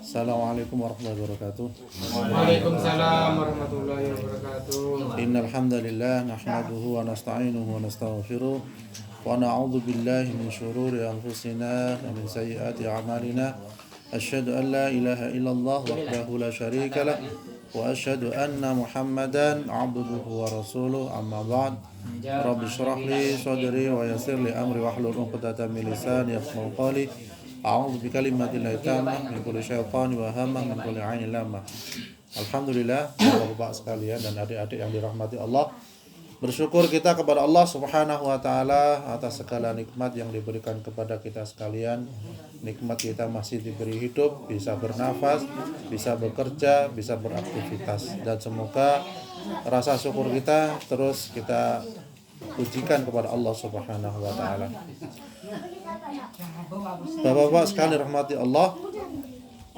Assalamualaikum warahmatullahi wabarakatuh. Waalaikumsalam warahmatullahi wabarakatuh. Innal hamdalillah nahmaduhu wa nasta'inuhu wa nastaghfiruh wa na'udzu billahi min shururi anfusina wa min sayyiati a'malina. Asyhadu an la ilaha illallah wahdahu la syarika lah wa asyhadu anna Muhammadan 'abduhu wa rasuluh. Amma ba'd. Rabbi shrah li sadri wa yassir li amri wahlul 'uqdatam min lisani yafqahu qawli. A'udzu bikalimatillahi tammah min kulli syaitani wa hamah min kulli 'ainin lamah. Alhamdulillah, Bapak-bapak sekalian dan adik-adik yang dirahmati Allah, bersyukur kita kepada Allah Subhanahu wa taala atas segala nikmat yang diberikan kepada kita sekalian. Nikmat kita masih diberi hidup, bisa bernafas, bisa bekerja, bisa beraktivitas, dan semoga rasa syukur kita terus kita pujikan kepada Allah Subhanahu wa taala. Bapak-bapak sekalian dirahmati Allah,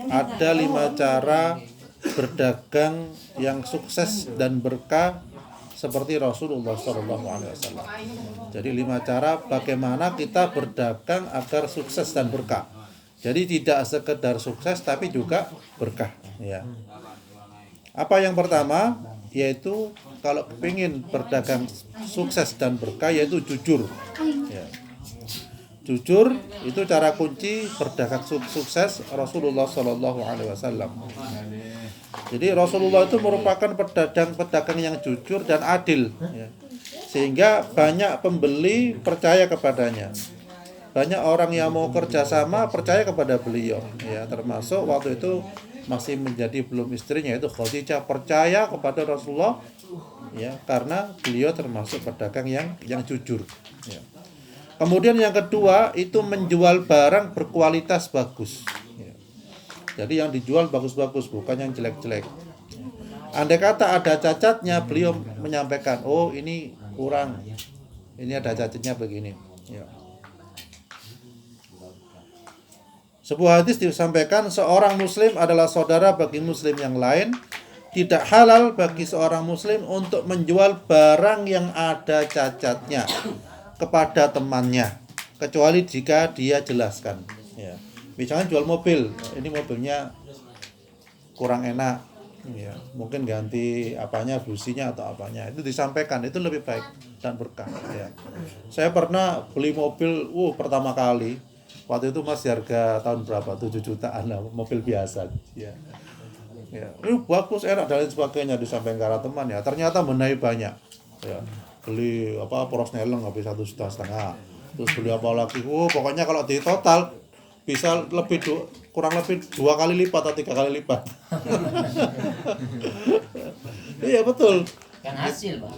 ada 5 cara berdagang yang sukses dan berkah seperti Rasulullah SAW. Jadi 5 cara bagaimana kita berdagang agar sukses dan berkah. Jadi tidak sekedar sukses tapi juga berkah. Ya. Apa yang pertama? Yaitu kalau ingin berdagang sukses dan berkah yaitu jujur. Ya. Jujur itu cara kunci berdagang sukses Rasulullah SAW. Jadi Rasulullah itu merupakan pedagang yang jujur dan adil, ya. Sehingga banyak pembeli percaya kepadanya. Banyak orang yang mau kerjasama percaya kepada beliau, ya. Termasuk waktu itu masih menjadi belum istrinya itu Khadijah percaya kepada Rasulullah, ya, karena beliau termasuk pedagang yang jujur, ya. Kemudian yang kedua itu menjual barang berkualitas bagus. Jadi yang dijual bagus-bagus, bukan yang jelek-jelek. Andai kata ada cacatnya, beliau menyampaikan, oh ini kurang, ini ada cacatnya begini. Ya. Sebuah hadis disampaikan, seorang muslim adalah saudara bagi muslim yang lain. Tidak halal bagi seorang muslim untuk menjual barang yang ada cacatnya kepada temannya, kecuali jika dia jelaskan, ya. Misalnya jual mobil, ini mobilnya kurang enak, ya, mungkin ganti apanya, businya atau apanya, itu disampaikan, itu lebih baik dan berkah, ya. Saya pernah beli mobil, pertama kali, waktu itu masih harga tahun berapa, 7 jutaan lah, mobil biasa, ya. Ya, ini bagus, enak dan lain sebagainya, disampaikan ke teman, ya, ternyata benahi banyak, ya. Beli poros neleng habis 1,5 juta, terus beli apa lagi, pokoknya kalau di total bisa kurang lebih 2 kali lipat atau 3 kali lipat. Iya betul. Kan hasil, Pak.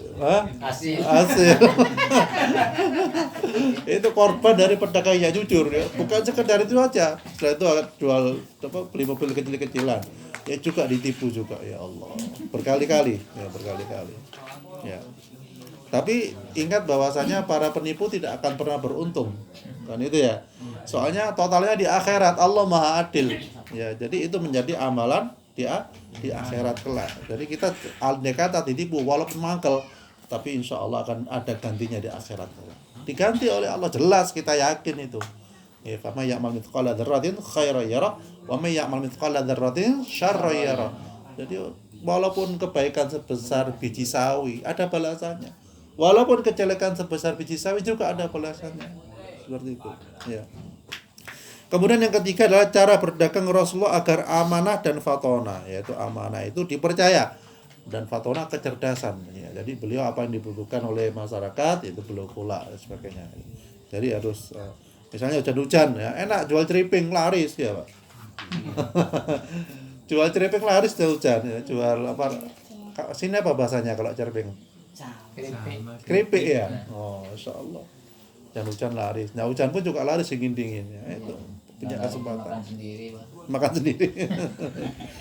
Hasil. Itu korban dari pedagang yang jujur, ya. Bukan sekedar itu aja. Setelah itu jual beli mobil kecil-kecilan. Ya juga ditipu juga, ya Allah. Berkali-kali. Ya. Tapi ingat bahwasanya para penipu tidak akan pernah beruntung. Kan itu ya. Soalnya totalnya di akhirat Allah Maha Adil. Ya, jadi itu menjadi amalan di akhirat kelak. Jadi kita andai kata ditipu walaupun mangkel, tapi insya Allah akan ada gantinya di akhirat kelak. Diganti oleh Allah, jelas kita yakin itu. Ya, fa may ya'mal mithqala dzarratin khairan yarah wa may ya'mal mithqala dzarratin syarran yarah. Jadi walaupun kebaikan sebesar biji sawi ada balasannya. Walaupun kejelekan sebesar biji sawi juga ada balasannya. Seperti itu, ya. Kemudian yang ketiga adalah cara berdagang Rasulullah agar amanah dan fatona, yaitu amanah itu dipercaya dan fatona kecerdasan, ya. Jadi beliau apa yang dibutuhkan oleh masyarakat itu beliau pula dan sebagainya. Jadi harus misalnya hujan-hujan, ya, enak jual ceriping laris, ya Pak. Jual ceriping laris hujan, ya. Jual apa? Sini apa bahasanya kalau ceriping? Keripik ya. Oh, insyaallah. Hujan laris. Nah, hujan pun juga laris dingin-dingin, ya. Itu punya kesempatan. Makan sendiri.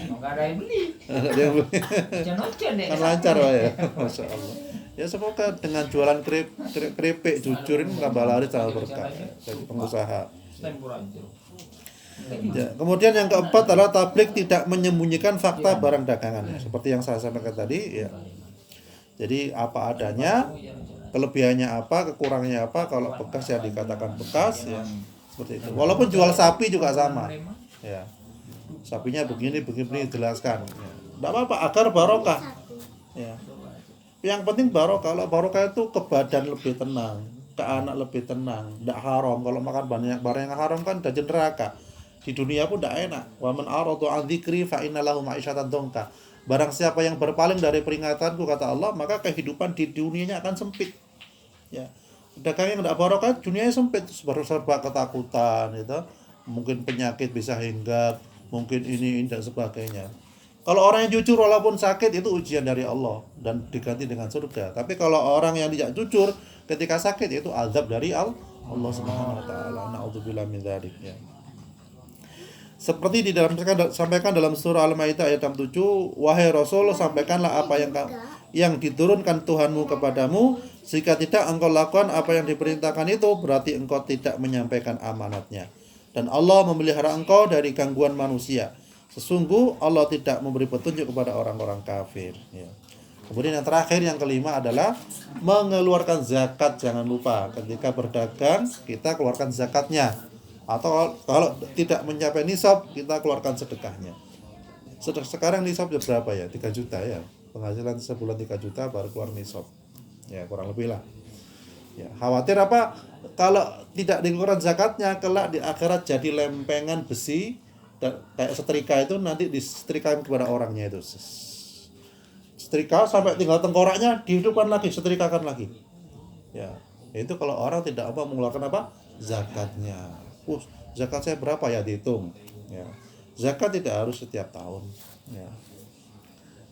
Enggak ada yang beli. Dia beli. Hujan-hujan deh. Kan lancar Pak ya. Masyaallah. Ya semoga dengan jualan keripik jujur ini tambah laris tambah berkah, ya, bagi pengusaha. Ya, kemudian yang keempat adalah tabligh tidak menyembunyikan fakta barang dagangannya. Seperti yang saya sampaikan tadi, ya. Jadi apa adanya, kelebihannya apa, kekurangannya apa. Kalau bekas ya dikatakan bekas, ya seperti itu. Walaupun jual sapi juga sama, ya. sapinya begini dijelaskan. Ya. Tidak apa-apa agar barokah. Ya. Yang penting barokah. Kalau barokah itu ke badan lebih tenang, ke anak lebih tenang, tidak haram. Kalau makan banyak barang yang haram kan jadi neraka. Di dunia pun tidak enak. Wa man aradu an dzikri fa inna lahu ma'isyatan dongka. Barang siapa yang berpaling dari peringatanku, kata Allah, maka kehidupan di dunianya akan sempit. Ya. Dagang yang tidak barokah, dunianya sempit, serba ketakutan, gitu. Mungkin penyakit bisa hinggap, mungkin ini dan sebagainya. Kalau orang yang jujur walaupun sakit itu ujian dari Allah dan diganti dengan surga. Tapi kalau orang yang tidak jujur ketika sakit itu azab dari Allah Subhanahu wa taala. Na'udzubillah min dzalik ya. Seperti disampaikan dalam surah Al-Maidah ayat 67, wahai Rasul, sampaikanlah apa yang diturunkan Tuhanmu kepadamu. Jika tidak engkau lakukan apa yang diperintahkan itu, berarti engkau tidak menyampaikan amanatnya. Dan Allah memelihara engkau dari gangguan manusia. Sesungguh Allah tidak memberi petunjuk kepada orang-orang kafir. Ya. Kemudian yang terakhir, yang kelima adalah mengeluarkan zakat. Jangan lupa ketika berdagang kita keluarkan zakatnya. Atau kalau tidak mencapai nisab kita keluarkan sedekahnya. Sekarang nisabnya berapa ya? 3 juta ya. Penghasilan sebulan 3 juta baru keluar nisab. Ya kurang lebih lah. Ya, khawatir apa? Kalau tidak dikeluarkan zakatnya, kelak di akhirat jadi lempengan besi kayak setrika itu, nanti disetrikakan kepada orangnya itu. Setrika sampai tinggal tengkoraknya, dihidupkan lagi, setrikakan lagi. Ya, itu kalau orang tidak mengeluarkan apa? Zakatnya. Zakat saya berapa ya, dihitung. Ya. Zakat tidak harus setiap tahun. Ya.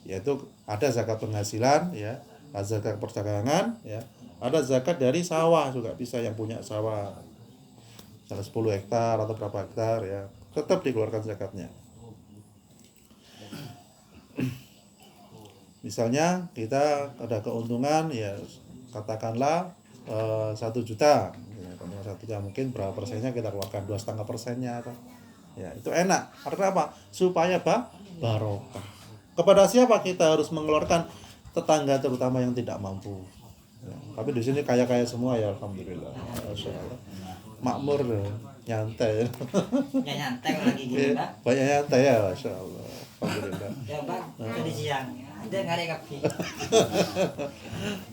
Yaitu ada zakat penghasilan, ya. Ada zakat perdagangan, ya. Ada zakat dari sawah juga bisa, yang punya sawah misalnya 10 hektar atau berapa hektar ya, tetap dikeluarkan zakatnya. Misalnya kita ada keuntungan ya, katakanlah 1 juta, ya, 1 juta mungkin berapa persennya kita keluarkan, 2,5%-nya atau ya itu enak. Karena apa? Supaya barokah. Kepada siapa kita harus mengeluarkan? Tetangga terutama yang tidak mampu. Ya, tapi di sini kaya-kaya semua ya, alhamdulillah. Masyaallah. Makmur nyantai. Ya nyantai lagi gitu, Pak. Banyak nyantai ya, masyaallah. Alhamdulillah. Ya, Bang, tadi siang. Ada ngare kafe.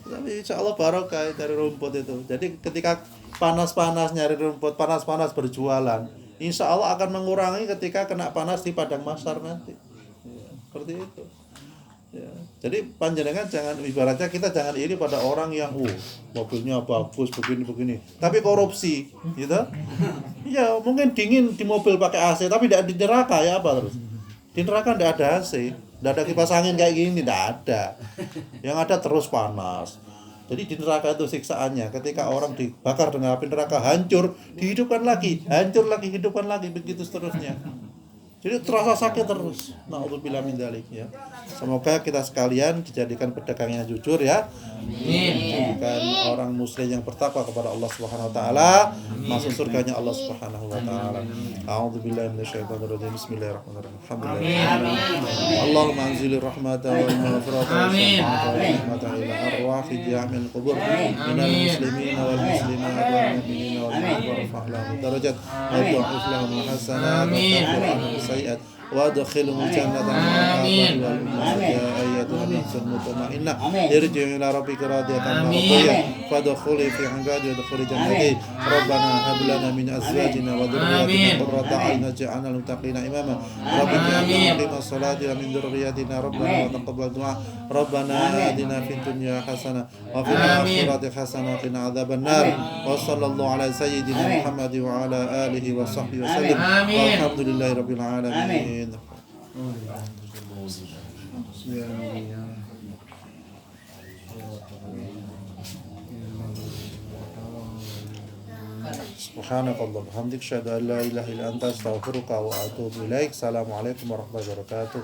Tapi insyaallah barokah dari rumput itu. Jadi ketika panas-panas nyari rumput, panas-panas berjualan, insyaallah akan mengurangi ketika kena panas di padang mahsyar nanti. Ya, seperti itu. Ya. Jadi panjenengan jangan, ibaratnya kita jangan iri pada orang yang mobilnya bagus begini tapi korupsi gitu. Ya mungkin dingin di mobil pakai AC tapi tidak di neraka ya apa terus. Di neraka tidak ada AC, tidak ada kipas angin kayak gini, tidak ada. Yang ada terus panas. Jadi di neraka itu siksaannya ketika orang dibakar dengan api neraka, hancur, dihidupkan lagi, hancur lagi, hidupkan lagi, begitu seterusnya. Jadi terasa sakit terus. Na'udzubillah min dzalik ya. Semoga kita sekalian dijadikan pedagang yang jujur ya. Dijadikan orang muslim yang bertakwa kepada Allah Subhanahu wa taala, masuk surganya Allah Subhanahu wa taala. A'udzubillahi minasyaitonir rajim. Bismillahirrahmanirrahim. Alhamdulillah. Allahumma anzilir rahmata wal maghfirata wa rahmatan ila arwahi jami'il qubur minal muslimin wal muslimat wal mu'minin wal mu'minat warfa'lahum darajat wa tu'if lahum hasanat wa sayyi'at وادخلهم الجنة مع الآباء والأمهات يا أيتها النفس المطمئنة ارجعي إلى ربك راضية مرضية فادخلي في عبادي وادخلي جنتي ربنا هب لنا من أزواجنا وذرياتنا قرة أعين واجعلنا للمتقين إماما ربنا اجعلنا مقيم الصلاة ومن ذريتنا ربنا وتقبل دعاء ربنا آتنا في الدنيا حسنة وفي الآخرة حسنة وقنا عذاب النار وصلى الله على سيدنا محمد وعلى آله وصحبه وسلم والحمد لله رب العالمين. Subhanakallah bihamdik asyhadu an la ilaha illa anta astaghfiruka wa atubu ilaik. Assalamualaikum warahmatullahi wabarakatuh.